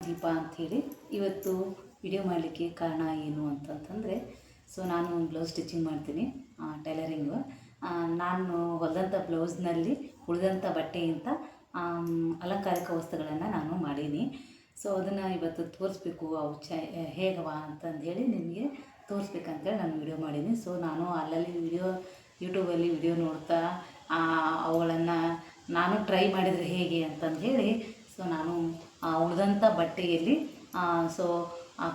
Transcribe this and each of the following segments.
ದೀಪಾ ಅಂಥೇಳಿ ಇವತ್ತು ವಿಡಿಯೋ ಮಾಡಲಿಕ್ಕೆ ಕಾರಣ ಏನು ಅಂತಂತಂದರೆ ನಾನು ಬ್ಲೌಸ್ ಸ್ಟಿಚಿಂಗ್ ಮಾಡ್ತೀನಿ, ಟೈಲರಿಂಗು. ನಾನು ಹೊಲಿದಂಥ ಬ್ಲೌಸ್ನಲ್ಲಿ ಉಳಿದಂಥ ಬಟ್ಟೆಯಿಂದ ಅಲಂಕಾರಿಕ ವಸ್ತುಗಳನ್ನು ನಾನು ಮಾಡೀನಿ. ಅದನ್ನು ಇವತ್ತು ತೋರಿಸ್ಬೇಕು, ಅವು ಹೇಗವ ಅಂತಂದೇಳಿ ನಿಮಗೆ ತೋರಿಸ್ಬೇಕಂತೇಳಿ ನಾನು ವಿಡಿಯೋ ಮಾಡೀನಿ. ನಾನು ಅಲ್ಲಲ್ಲಿ ಯೂಟ್ಯೂಬಲ್ಲಿ ವಿಡಿಯೋ ನೋಡ್ತಾ ಅವುಗಳನ್ನು ನಾನು ಟ್ರೈ ಮಾಡಿದರೆ ಹೇಗೆ ಅಂತಂದೇಳಿ ನಾನು ಉಳಿದಂಥ ಬಟ್ಟೆಯಲ್ಲಿ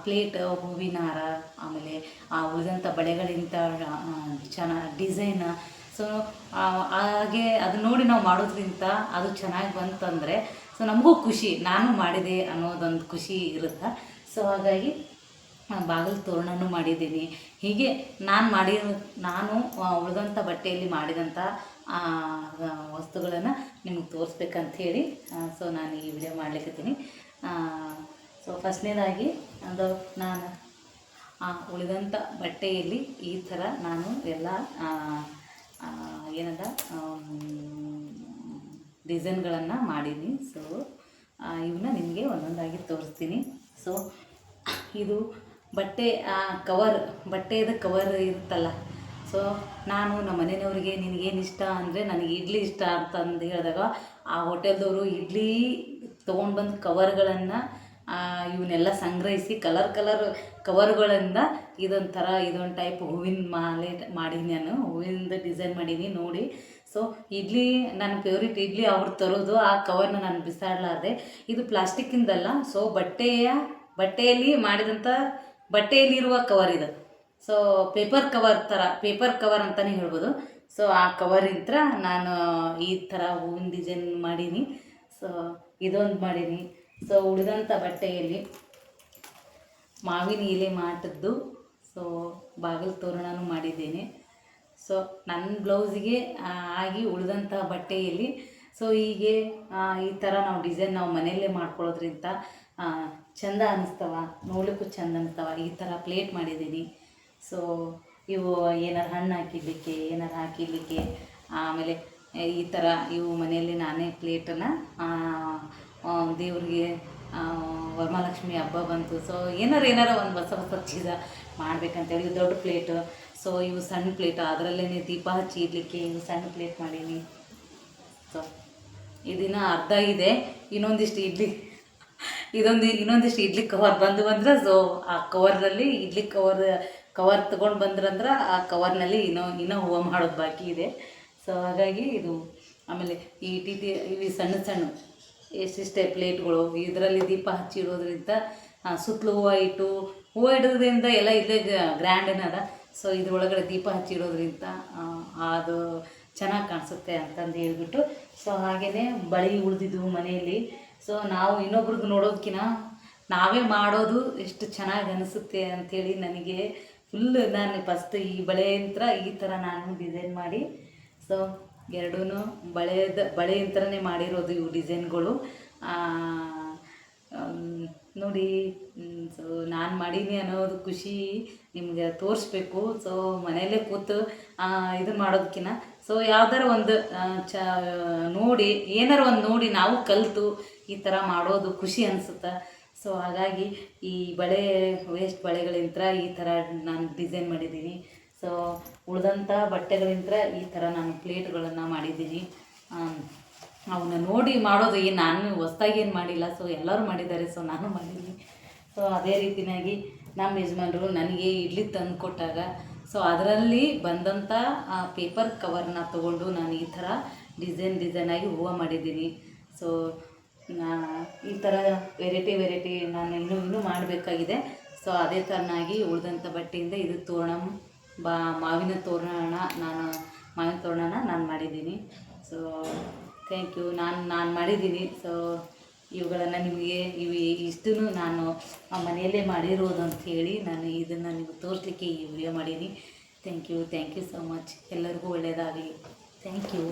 ಪ್ಲೇಟ್, ಹೂವಿನ ಹಾರ, ಆಮೇಲೆ ಉಳಿದಂಥ ಬಳೆಗಳಿಂದ ಡಿಸೈನ್, ಹಾಗೆ ಅದು ನೋಡಿ ನಾವು ಮಾಡೋದ್ರಿಂದ ಅದು ಚೆನ್ನಾಗಿ ಬಂತಂದರೆ ನಮಗೂ ಖುಷಿ, ನಾನು ಮಾಡಿದೆ ಅನ್ನೋದೊಂದು ಖುಷಿ ಇರುತ್ತೆ. ಹಾಗಾಗಿ ಬಾಗಿಲು ತೋರಣನೂ ಮಾಡಿದ್ದೀನಿ. ಹೀಗೆ ನಾನು ಉಳಿದಂಥ ಬಟ್ಟೆಯಲ್ಲಿ ಮಾಡಿದಂಥ ವಸ್ತುಗಳನ್ನು ನಿಮಗೆ ತೋರಿಸ್ಬೇಕಂಥೇಳಿ ನಾನು ಈ ವಿಡಿಯೋ ಮಾಡ್ಲಿಕ್ಕತ್ತೀನಿ. ಫಸ್ಟ್ನೇದಾಗಿ ನಾನು ಉಳಿದಂಥ ಬಟ್ಟೆಯಲ್ಲಿ ಈ ಥರ ನಾನು ಎಲ್ಲ ಡಿಸೈನ್ಗಳನ್ನು ಮಾಡೀನಿ. ಇವನ್ನ ನಿಮಗೆ ಒಂದೊಂದಾಗಿ ತೋರಿಸ್ತೀನಿ. ಇದು ಬಟ್ಟೆ ಬಟ್ಟೆಯದ ಕವರ್ ಇರುತ್ತಲ್ಲ, ನಾನು ನಮ್ಮ ಮನೆಯವ್ರಿಗೆ ನಿನಗೇನು ಇಷ್ಟ ಅಂದರೆ ನನಗೆ ಇಡ್ಲಿ ಇಷ್ಟ ಅಂತಂದು ಹೇಳಿದಾಗ ಆ ಹೋಟೆಲ್ದವರು ಇಡ್ಲಿ ತೊಗೊಂಡು ಬಂದು ಕವರ್ಗಳನ್ನು ಇವನ್ನೆಲ್ಲ ಸಂಗ್ರಹಿಸಿ ಕಲರ್ ಕವರ್ಗಳಿಂದ ಇದೊಂದು ಟೈಪ್ ಹೂವಿನ ಮಾಲೆ ಮಾಡೀನಿ, ನಾನು ಹೂವಿಂದ ಡಿಸೈನ್ ಮಾಡೀನಿ ನೋಡಿ. ಇಡ್ಲಿ ನನ್ನ ಫೇವ್ರೇಟ್ ಇಡ್ಲಿ ಅವ್ರು ತರೋದು, ಆ ಕವರ್ನ ನಾನು ಬಿಸಾಡಲಾರ್ದೆ. ಇದು ಪ್ಲಾಸ್ಟಿಕ್ಕಿಂದಲ್ಲ, ಬಟ್ಟೆಯಲ್ಲಿ ಮಾಡಿದಂಥ ಬಟ್ಟೆಯಲ್ಲಿರುವ ಕವರ್ ಇದು. ಪೇಪರ್ ಕವರ್ ಅಂತಲೇ ಹೇಳ್ಬೋದು. ಆ ಕವರಿಂತ್ರ ನಾನು ಈ ಥರ ಹೂವಿನ ಡಿಸೈನ್ ಮಾಡೀನಿ. ಇದೊಂದು ಮಾಡೀನಿ. ಉಳಿದಂಥ ಬಟ್ಟೆಯಲ್ಲಿ ಮಾವಿನ ಎಲೆ ಮಾಟದ್ದು ಬಾಗಿಲು ತೋರಣನೂ ಮಾಡಿದ್ದೇನೆ. ನನ್ನ ಬ್ಲೌಸಿಗೆ ಆಗಿ ಉಳಿದಂಥ ಬಟ್ಟೆಯಲ್ಲಿ ಹೀಗೆ ಈ ಥರ ನಾವು ಡಿಸೈನ್ ನಾವು ಮನೆಯಲ್ಲೇ ಮಾಡ್ಕೊಳ್ಳೋದ್ರಿಂದ ಚೆಂದ ಅನ್ನಿಸ್ತವ, ನೋಡಲಿಕ್ಕೂ ಚೆಂದ ಅನ್ನಿಸ್ತವ. ಈ ಥರ ಪ್ಲೇಟ್ ಮಾಡಿದ್ದೀನಿ. ಇವು ಏನಾರು ಹಣ್ಣು ಹಾಕಿಡ್ಲಿಕ್ಕೆ, ಏನಾರು ಹಾಕಿಡ್ಲಿಕ್ಕೆ, ಆಮೇಲೆ ಈ ಥರ ಇವು ಮನೆಯಲ್ಲಿ ನಾನೇ ಪ್ಲೇಟನ್ನು ದೇವ್ರಿಗೆ ವರಮಹಾಲಕ್ಷ್ಮಿ ಹಬ್ಬ ಬಂತು, ಏನಾರ ಒಂದು ಹೊಸ ಚೀಸ ಮಾಡ್ಬೇಕಂತೇಳಿ ದೊಡ್ಡ ಪ್ಲೇಟು. ಇವು ಸಣ್ಣ ಪ್ಲೇಟ್, ಅದರಲ್ಲೇ ದೀಪ ಹಚ್ಚಿ ಇಡಲಿಕ್ಕೆ ಇವು ಸಣ್ಣ ಪ್ಲೇಟ್ ಮಾಡೀನಿ. ಇದನ್ನ ಅರ್ಧ ಇದೆ, ಇನ್ನೊಂದಿಷ್ಟು ಇಡ್ಲಿ ಕವರ್ ಬಂದ್ರೆ ಆ ಕವರ್ನಲ್ಲಿ ಇಡ್ಲಿ ಕವರ್ ತೊಗೊಂಡು ಬಂದ್ರಂದ್ರೆ ಆ ಕವರ್ನಲ್ಲಿ ಇನ್ನೂ ಹೂವು ಮಾಡೋದು ಬಾಕಿ ಇದೆ. ಹಾಗಾಗಿ ಇದು. ಆಮೇಲೆ ಇವು ಸಣ್ಣ ಎಷ್ಟಿಷ್ಟೇ ಪ್ಲೇಟ್ಗಳು, ಇದರಲ್ಲಿ ದೀಪ ಹಚ್ಚಿಡೋದ್ರಿಂದ ಸುತ್ತಲೂ ಹೂವು ಇಡೋದ್ರಿಂದ ಎಲ್ಲ ಇಲ್ಲೇ ಗ್ರ್ಯಾಂಡ್ ಏನದ. ಇದ್ರೊಳಗಡೆ ದೀಪ ಹಚ್ಚಿಡೋದ್ರಿಂದ ಅದು ಚೆನ್ನಾಗಿ ಕಾಣಿಸುತ್ತೆ ಅಂತಂದು ಹೇಳ್ಬಿಟ್ಟು ಹಾಗೆಯೇ ಬಳೆ ಉಳಿದಿದ್ದು ಮನೆಯಲ್ಲಿ. ನಾವು ಇನ್ನೊಬ್ರದ್ದು ನೋಡೋದಕ್ಕಿಂತ ನಾವೇ ಮಾಡೋದು ಎಷ್ಟು ಚೆನ್ನಾಗಿ ಅನಿಸುತ್ತೆ ಅಂಥೇಳಿ ನನಗೆ ನಾನು ಫಸ್ಟ್ ಈ ಬಳೆಯಂತ್ರ ಈ ಥರ ನಾನು ಡಿಸೈನ್ ಮಾಡಿ ಎರಡೂ ಬಳೆಯಂತ್ರನೇ ಮಾಡಿರೋದು ಇವು ಡಿಸೈನ್ಗಳು ನೋಡಿ. ನಾನು ಮಾಡೀನಿ ಅನ್ನೋದು ಖುಷಿ ನಿಮಗೆ ತೋರಿಸ್ಬೇಕು. ಮನೆಯಲ್ಲೇ ಕೂತು ಇದನ್ನು ಮಾಡೋದಕ್ಕಿಂತ ಯಾವ್ದಾರ ಒಂದು ನೋಡಿ ನಾವು ಕಲಿತು ಈ ಥರ ಮಾಡೋದು ಖುಷಿ ಅನಿಸುತ್ತೆ. ಹಾಗಾಗಿ ಈ ವೇಸ್ಟ್ ಬಳೆಗಳಿಂದ ಈ ಥರ ನಾನು ಡಿಸೈನ್ ಮಾಡಿದ್ದೀನಿ. ಉಳಿದಂಥ ಬಟ್ಟೆಗಳಿಂದ ಈ ಥರ ನಾನು ಪ್ಲೇಟ್ಗಳನ್ನು ಮಾಡಿದ್ದೀನಿ. ಅವನ್ನ ನೋಡಿ ಮಾಡೋದು ನಾನು ಹೊಸ್ದಾಗಿ ಏನು ಮಾಡಿಲ್ಲ, ಎಲ್ಲರೂ ಮಾಡಿದ್ದಾರೆ, ನಾನು ಮಾಡಿದ್ದೀನಿ. ಅದೇ ರೀತಿಯಾಗಿ ನಮ್ಮ ಯಜಮಾನರು ನನಗೆ ಇಡ್ಲಿ ತಂದು ಕೊಟ್ಟಾಗ ಅದರಲ್ಲಿ ಬಂದಂಥ ಪೇಪರ್ ಕವರ್ನ ತೊಗೊಂಡು ನಾನು ಈ ಥರ ಡಿಸೈನಾಗಿ ಹೂವು ಮಾಡಿದ್ದೀನಿ. ಈ ಥರ ವೆರೈಟಿ ನಾನು ಇನ್ನೂ ಮಾಡಬೇಕಾಗಿದೆ. ಅದೇ ಥರನಾಗಿ ಉಳಿದಂಥ ಬಟ್ಟೆಯಿಂದ ಇದು ಮಾವಿನ ತೋರಣನ ನಾನು ಮಾಡಿದ್ದೀನಿ. Thank you. ನಾನು ಮಾಡಿದ್ದೀನಿ. ಇವುಗಳನ್ನು ನಿಮಗೆ ಇಷ್ಟೂ ನಾನು ಮನೆಯಲ್ಲೇ ಮಾಡಿರೋದು ಅಂಥೇಳಿ ನಾನು ಇದನ್ನು ನಿಮಗೆ ತೋರಿಸ್ಲಿಕ್ಕೆ ಈ ವಿಡಿಯೋ ಮಾಡೀನಿ. Thank you so much. ಎಲ್ಲರಿಗೂ ಒಳ್ಳೆಯದಾಗಲಿ. Thank you.